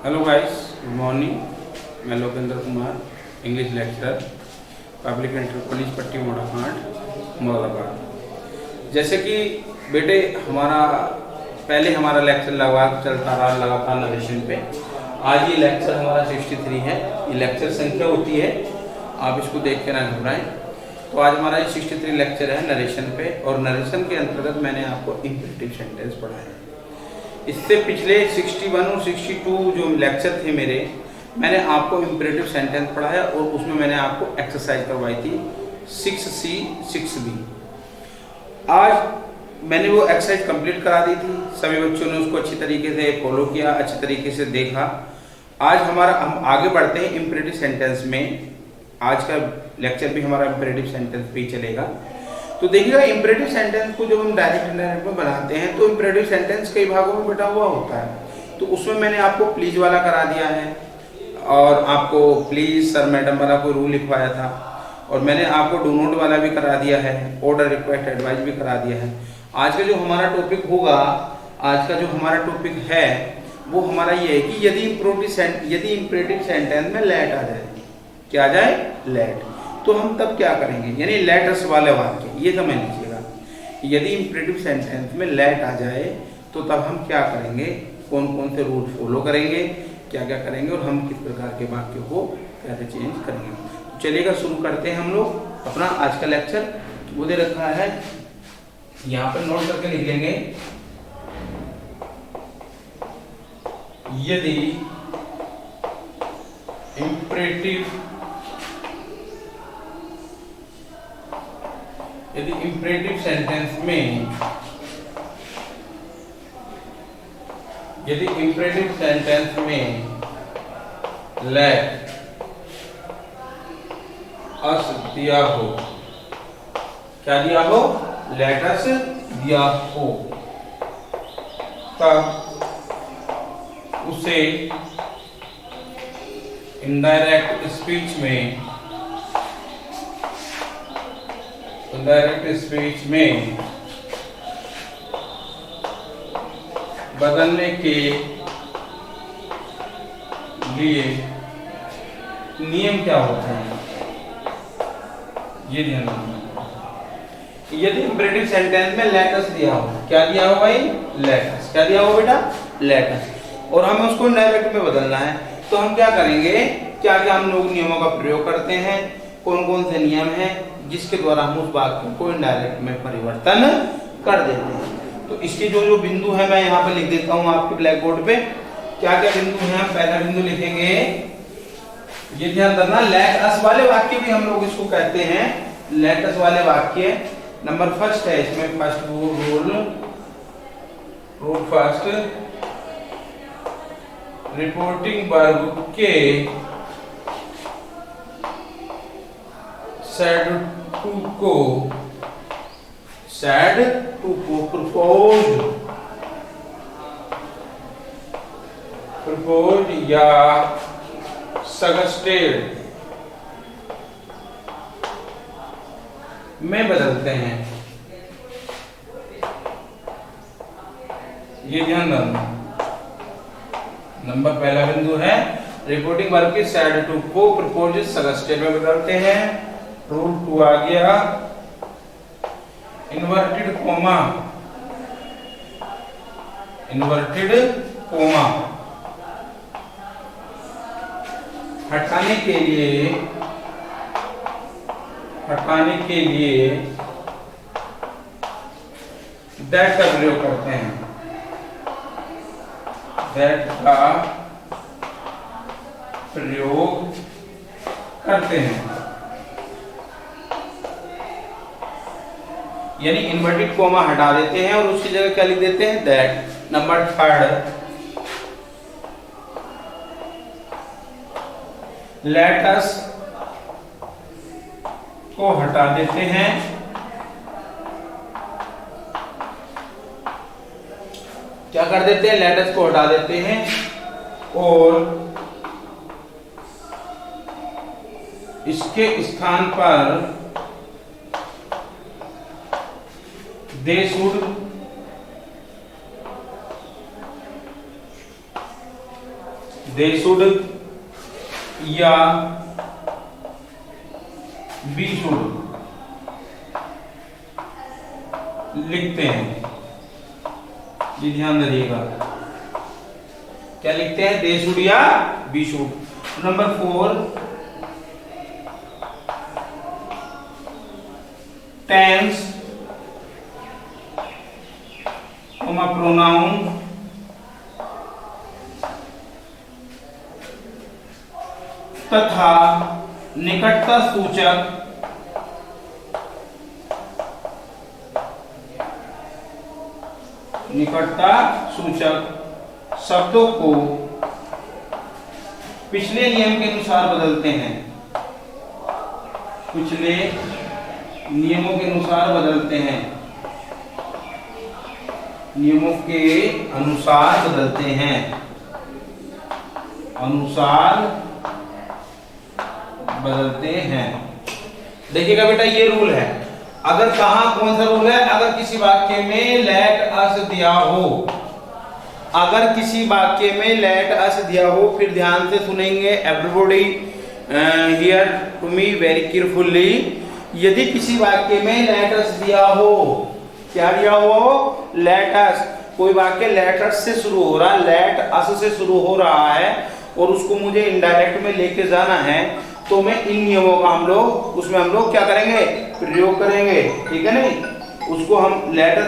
Hello guys, good morning. मैं Lokendra Kumar, English lecturer, public enterprise Patti Morakhand Moradabad. जैसे कि बेटे हमारा लेक्चर चलता रहा लगातार नरेशन पे। आज ये लेक्चर हमारा 63 है। ये लेक्चर संख्या होती है, आप इसको देख के ना घबराएं। तो आज हमारा ये 63 लेक्चर है नरेशन पे, और नरेशन के अंतर्गत मैंने आपको इंपेरेटिव सेंटेंस पढ़ा है। इससे पिछले 61 और 62 जो लेक्चर थे मेरे, मैंने आपको इंपेरेटिव सेंटेंस पढ़ाया और उसमें मैंने आपको एक्सरसाइज करवाई थी 6C 6B। आज मैंने वो एक्सरसाइज कंप्लीट करा दी थी, सभी बच्चों ने उसको अच्छी तरीके से फॉलो किया, अच्छी तरीके से देखा। आज हम आगे बढ़ते हैं इंपेरेटिव सेंटेंस में। आज का लेक्चर भी हमारा इंपेरेटिव सेंटेंस पे ही चलेगा। तो देखिएगा, इंपेरेटिव सेंटेंस को जब हम डायरेक्ट इंडायरेक्ट में बनाते हैं तो इंपेरेटिव सेंटेंस कई भागों में बटा हुआ होता है। तो उसमें मैंने आपको प्लीज वाला करा दिया है, और आपको प्लीज सर मैडम वाला कोई रूल लिखवाया था, और मैंने आपको डू नॉट वाला भी करा दिया है, ऑर्डर रिक्वेस्ट एडवाइस भी करा दिया है। आज का जो हमारा टॉपिक होगा, आज का जो हमारा टॉपिक है वो हमारा ये है कि यदि इंपेरेटिव सेंटेंस में लेट आ जाए, क्या आ जाए, लेट, तो हम तब क्या करेंगे। यानी लेटस वाले वाक्य ये समझ लीजिएगा। यदि इंपेरेटिव सेंटेंस में लेट आ जाए तो तब हम क्या करेंगे, कौन कौन से रूल फॉलो करेंगे, क्या क्या करेंगे, और हम किस प्रकार के वाक्यों को कैसे चेंज करेंगे। तो चलिएगा, शुरू करते हैं हम लोग अपना आज का लेक्चर। वो दे रखा है, यहाँ पर नोट करके लिख लेंगे। यदि इंपेरेटिव सेंटेंस में लेट अस दिया हो, क्या दिया हो, लेट अस दिया हो, तब उसे इनडायरेक्ट स्पीच में बदलने के लिए नियम क्या होते हैं, ये ध्यान रखना। यदि इंपेरेटिव सेंटेंस में लेटस दिया हो, क्या दिया हो भाई, लेटस, क्या दिया हो बेटा, लेटस, और हमें उसको डायरेक्ट में बदलना है, तो हम क्या करेंगे, क्या क्या हम लोग नियमों का प्रयोग करते हैं, कौन कौन से नियम हैं जिसके द्वारा हम उस वाक्य को इनडायरेक्ट में परिवर्तन कर देते हैं। तो इसके जो जो बिंदु है मैं यहाँ पे लिख देता हूँ आपके ब्लैक बोर्ड पे। क्या क्या बिंदु हैं, पहला बिंदु लिखेंगे, ये ध्यान रखना, लेट अस वाले वाक्य भी हम लोग इसको कहते हैं, लेट अस वाले वाक्य। नंबर फर्स्ट है इसमें, first rule first, reporting verb के said to को proposed या suggested में बदलते हैं, ये ध्यान रखना। नंबर पहला बिंदु है, रिपोर्टिंग वर्ब की said to को proposed suggested में बदलते हैं। रूल 2 आ गया, इन्वर्टेड कोमा हटाने के लिए दैट का प्रयोग करते हैं, दैट का प्रयोग करते हैं। यानी इन्वर्टेड कोमा हटा देते हैं और उसकी जगह क्या लिख देते हैं, that. Number third, let us को हटा देते हैं, क्या कर देते हैं, लेट अस को हटा देते हैं, और इसके स्थान पर they दे शुड या वी शुड लिखते हैं, ये ध्यान रखिएगा। क्या लिखते हैं? दे शुड या we should. Number 4, tense pronoun तथा निकटता सूचक शब्दों को पिछले नियम के अनुसार बदलते हैं, पिछले नियमों के अनुसार बदलते हैं, नियमों के अनुसार बदलते हैं, अनुसार बदलते हैं। देखिएगा बेटा, ये रूल है। अगर कौन सा रूल है? अगर किसी वाक्य में लेट अस दिया हो, अगर किसी वाक्य में लेट अस दिया हो, फिर ध्यान से सुनेंगे, everybody hear to me very carefully. यदि किसी वाक्य में लेट अस दिया हो, क्या दिया हो? Let us. कोई वाक्य लेट अस से शुरू हो रहा है, लेट अस से शुरू हो रहा है और उसको मुझे इनडायरेक्ट में लेके जाना है, तो मैं इन नियमों का हम लोग क्या करेंगे? प्रयोग करेंगे, ठीक है नहीं? उसको हम लेटर,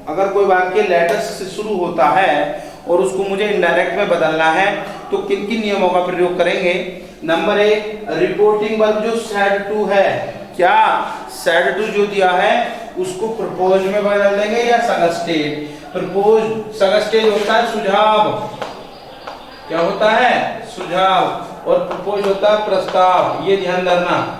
अगर कोई वाक्य लेटर्स से शुरू होता है और उसको मुझे इनडायरेक्ट में बदलना है, तो किन किन नियमों का प्रयोग करेंगे? नंबर 1, रिपोर्टिंग वर्ब जो सेड टू है, क्या सेड टू जो दिया है उसको प्रपोज में बदल देंगे या सजेस्टेड। प्रपोज सजेस्टेड होता है सुझाव, क्या होता है? सुझाव। और प्रपोज होता है प्रस्ताव, ये ध्यान रखना।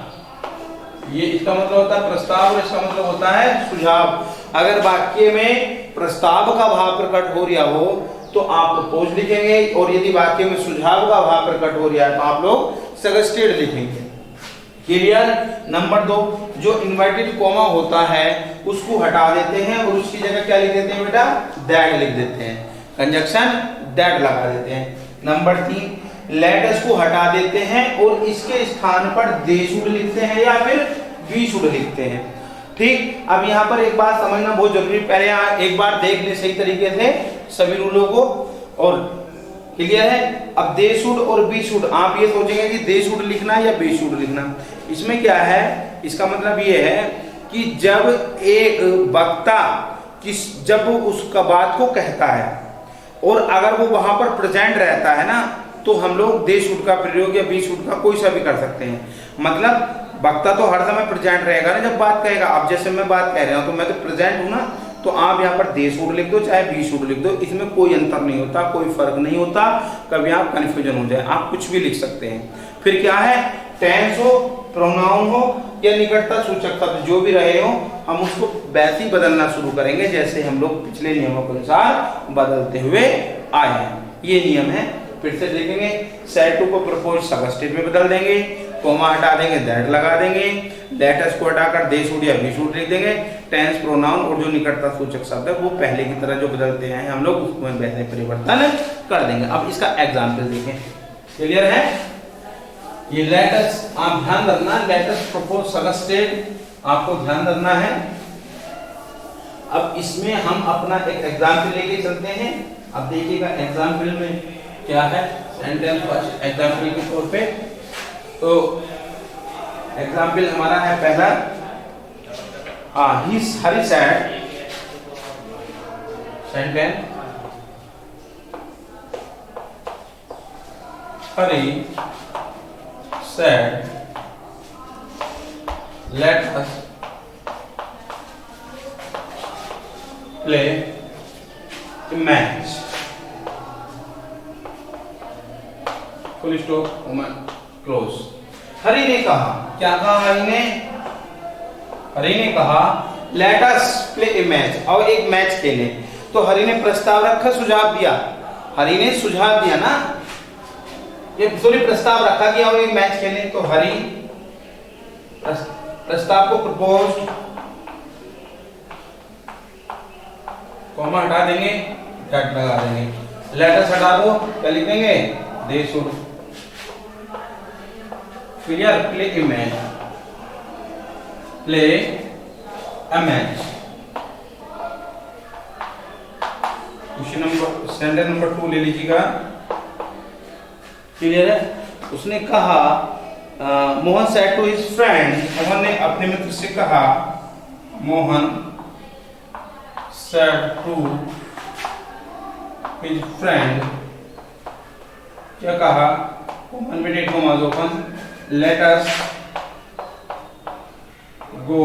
ये इसका मतलब होता है प्रस्ताव और इसका मतलब होता है सुझाव। अगर वाक्य में प्रस्ताव का भाव प्रकट हो रहा हो तो आप प्रपोज लिखेंगे, और यदि वाक्य में सुझाव का भाव प्रकट हो रहा है तो आप लोग सजेस्टेड लिखेंगे। क्लियर? नंबर 2, जो इन्वर्टेड कॉमा होता है उसको हटा देते हैं और उसकी जगह क्या लिख देते हैं बेटा? दैट लिख देते हैं, कंजक्शन दैट लगा देते हैं। नंबर 3, लेट अस को हटा देते हैं और इसके स्थान पर दे शुड लिखते हैं या फिर वी शुड लिखते हैं। ठीक, अब यहाँ पर एक बात समझना बहुत जरूरी, पहले यहाँ एक बार देख ले सही तरीके से सभी रूलों को, और क्लियर है? अब दे शुड और बी शुड, आप ये सोचेंगे कि दे शुड लिखना या बी शुड लिखना। इसमें क्या है? इसका मतलब ये है कि जब एक वक्ता जब उसका बात को कहता है और अगर वो वहां पर प्रेजेंट रहता है ना, तो हम लोग दे शुड का प्रयोग या बी शुड का कोई सा भी कर सकते हैं। मतलब वक्ता तो हर समय प्रेजेंट रहेगा ना जब बात कहेगा। अब जैसे मैं बात कह रहा हूं तो मैं तो प्रेजेंट हूं ना, तो आप यहाँ पर दे शुड लिख दो चाहे बी शुड लिख दो, इसमें कोई अंतर नहीं होता, कोई फर्क नहीं होता, कभी आप कंफ्यूजन हो जाए, आप कुछ भी लिख सकते हैं। फिर क्या है? टेंस हो, प्रोनाउन हो या निकटता सूचक शब्द जो भी रहे हो, हम उसको वैसे ही बदलना शुरू करेंगे जैसे हम लोग पिछले नियमों के अनुसार बदलते हुए आए हैं। ये नियम है, फिर से देखेंगे। सेड टू को प्रपोज सजेस्टेड में बदल देंगे, कॉमा हटा देंगे, दैट लगा देंगे, लेट अस को हटाकर दे शुड या वी शुड लिख देंगे। टेंस, प्रोनाउन और जो निकटता सूचक शब्द है वो पहले की तरह जो बदलते हैं हम लोग उसमें वैसे परिवर्तन कर देंगे। अब इसका एग्जाम्पल देखें, क्लियर है? ये लेट अस, आप ध्यान रखना, लेट अस प्रपोज सजेस्टेड आपको ध्यान रखना है। अब इसमें हम अपना एक एग्जाम्पल लेके चलते हैं। अब देखिएगा एग्जाम्पल में क्या है, सेंटेंस फर्स्ट एग्जाम्पल के तौर पे। तो एग्जाम्पल हमारा है पहला, Hari said, sentence Hari said let us play a match, full stop, close. Hari ने कहा, क्या कहा हरी ने? हरी ने कहा let us play a match, और एक मैच खेले। तो हरी ने प्रस्ताव रखा, सुझाव दिया, हरी ने सुझाव दिया ना, ये सॉरी प्रस्ताव रखा कि और एक मैच खेले। तो हरी प्रस्ताव को प्रपोज, कॉमा हटा देंगे, दैट लगा देंगे। लेट अस हटा दो, क्या लिखेंगे? They should clear play a match, play a match. Question number standard number 2 ले लीजिएगा। क्लियर है। उसने कहा Mohan said to his friend, Mohan ने अपने मित्र से कहा, Mohan said to his friend, क्या कहा, inverted commas open, let us go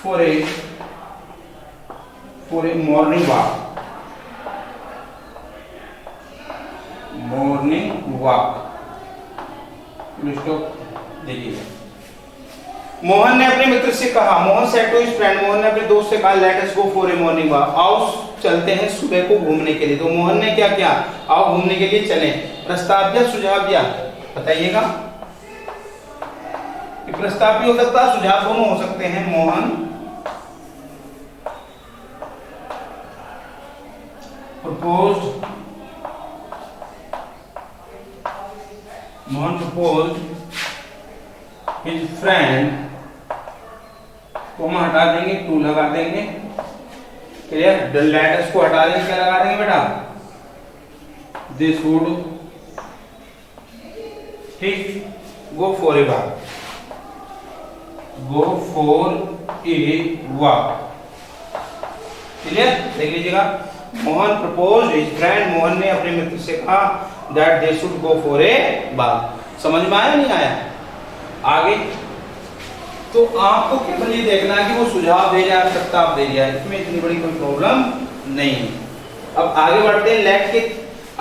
for a morning walk, morning walk. देखिए, मोहन ने अपने मित्र से कहा, Mohan said to his friend, Mohan ने अपने दोस्त से कहा, let us go for a morning walk, आओ चलते हैं सुबह को घूमने के लिए। तो मोहन ने क्या किया, आओ घूमने के लिए चलें। प्रस्ताव दिया, सुझाव दिया, बताइएगा। प्रस्ताव भी हो सकता है, सुझाव दोनों हो सकते हैं। Mohan proposed his friend, comma हटा देंगे, टू लगा देंगे, क्लियर। लेट अस को हटा देंगे, क्या लगा देंगे बेटा, दे शुड, ठीक, गो for a walk, go for a walk, clear. देख लीजिएगा, Mohan propose his friend, Mohan ने अपने मित्र से कहा that they should go for a walk. समझ में आया नहीं आया? आगे तो आपको केवल ये देखना है कि वो सुझाव दे रहा है, प्रस्ताव दे रहा है, इसमें इतनी बड़ी कोई प्रॉब्लम नहीं है। अब आगे बढ़ते हैं लेट के।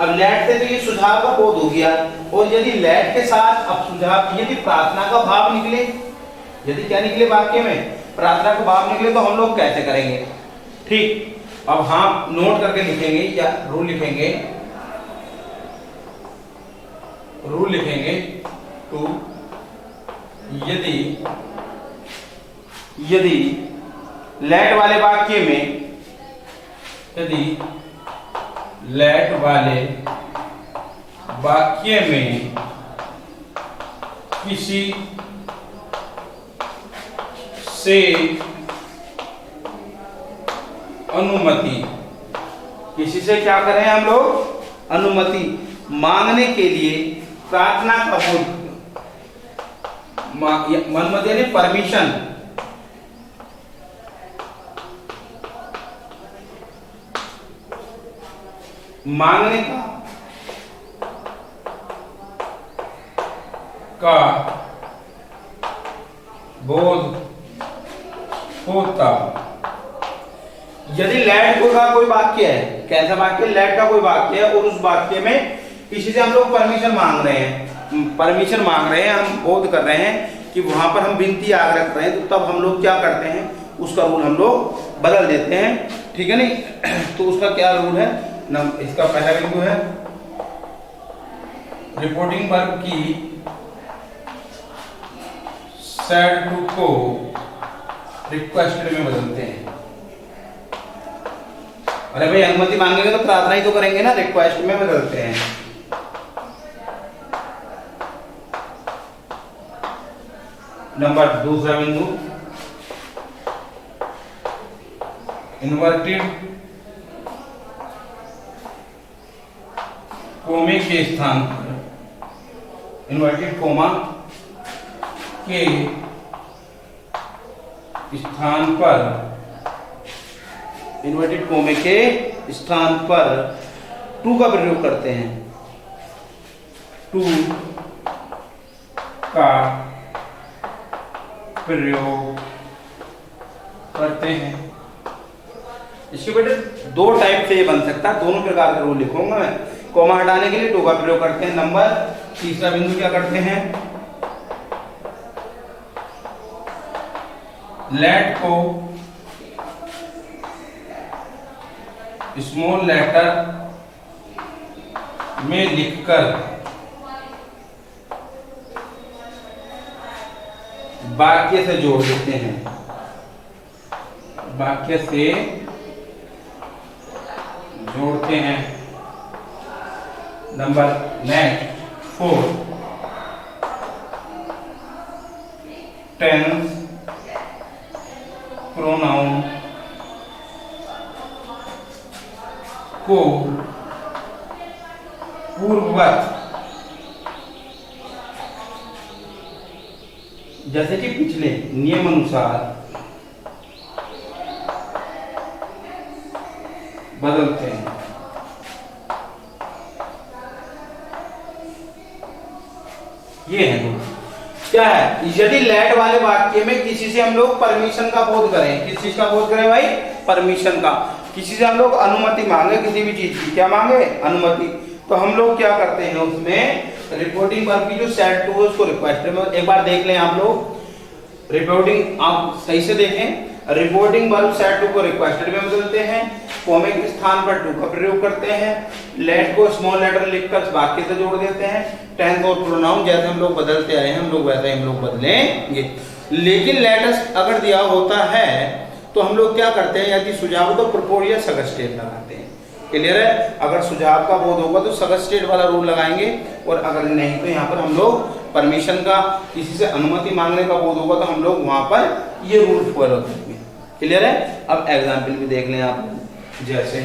अब लेट से तो ये सुझाव का बोध हो गया, और यदि लेट के साथ अब सुझाव, यदि प्रार्थना का भाव निकले, यदि क्या निकले वाक्य में, प्रार्थना का भाव निकले, तो हम लोग कैसे करेंगे, ठीक। अब हाँ नोट करके लिखेंगे या रूल लिखेंगे, रूल लिखेंगे टू, यदि लेट वाले वाक्य में, यदि लेट वाले वाक्य में किसी से अनुमति, किसी से क्या करें हम लोग, अनुमति मांगने के लिए, प्रार्थना का बोध, अनुमति यानी परमिशन, मांगने का बोध होता। यदि लेट का कोई वाक्य है, कैसा वाक्य, लेट का कोई वाक्य है, और उस वाक्य में किसी से हम लोग परमिशन मांग रहे हैं, हम बोध कर रहे हैं कि वहां पर हम विनती आग्रह कर रहे हैं, तो तब हम लोग क्या करते हैं, उसका रूल हम लोग बदल देते हैं, ठीक है नहीं। तो उसका क्या रूल है, इसका पहला बिंदु है रिपोर्टिंग वर्ब की सेड टू को रिक्वेस्ट में बदलते हैं। अरे भाई अनुमति मांगेंगे तो प्रार्थना ही तो करेंगे ना, रिक्वेस्ट में बदलते हैं। नंबर दूसरा बिंदु, इन्वर्टेड कोमे के स्थान पर, इन्वर्टेड कोमा के स्थान पर, इन्वर्टेड कोमे के स्थान पर टू का प्रयोग करते हैं, टू का प्रयोग करते हैं। इसके बेटे दो टाइप से ये बन सकता है, दोनों प्रकार का रूल लिखूंगा मैं। कोमा हटाने के लिए टू का प्रयोग करते हैं। नंबर तीसरा बिंदु क्या करते हैं, लेट को स्मॉल लेटर में लिखकर वाक्य से जोड़ देते हैं, वाक्य से जोड़ते हैं। नंबर नेक्स्ट 4 टेंस प्रोनाउन को पूर्ववत जैसे कि पिछले नियम अनुसार बदलते हैं। ये है रूल। क्या है, यदि लेट वाले वाक्य में किसी से हम लोग परमिशन का बोध करें, किस चीज का बोध करें भाई, परमिशन का, किसी से हम लोग अनुमति मांगे, किसी भी चीज की क्या मांगे, अनुमति, तो हम लोग क्या करते हैं उसमें रिपोर्टिंग वर्ब की जो सेट टू है उसको रिक्वेस्ट में एक बार देख लें आप लोग। रिपोर्टिंग आप सही से देखें, रिपोर्टिंग वर्ब सेट टू को रिक्वेस्टेड में बदलते हैं, कॉमे के स्थान पर टू का प्रयोग करते हैं, लेट को स्मॉल लेटर लिखकर वाक्य से जोड़ देते हैं, टेंस और प्रोनाउन जैसे हम लोग बदलते आए हैं हम लोग वैसे हम लोग बदलेंगे। लेकिन लेटेस्ट अगर दिया होता है तो हम लोग क्या करते हैं, यदि सुझाव तो प्रपोज या सगस्टेड लगाते हैं। क्लियर है, अगर सुझाव का बोध होगा तो सगस्टेड वाला रूल लगाएंगे, और अगर नहीं तो यहाँ पर हम लोग परमिशन का, किसी से अनुमति मांगने का बोध होगा तो हम लोग वहां पर ये रूल फॉलो करेंगे। क्लियर है, अब एग्जाम्पल भी देख लें आप, जैसे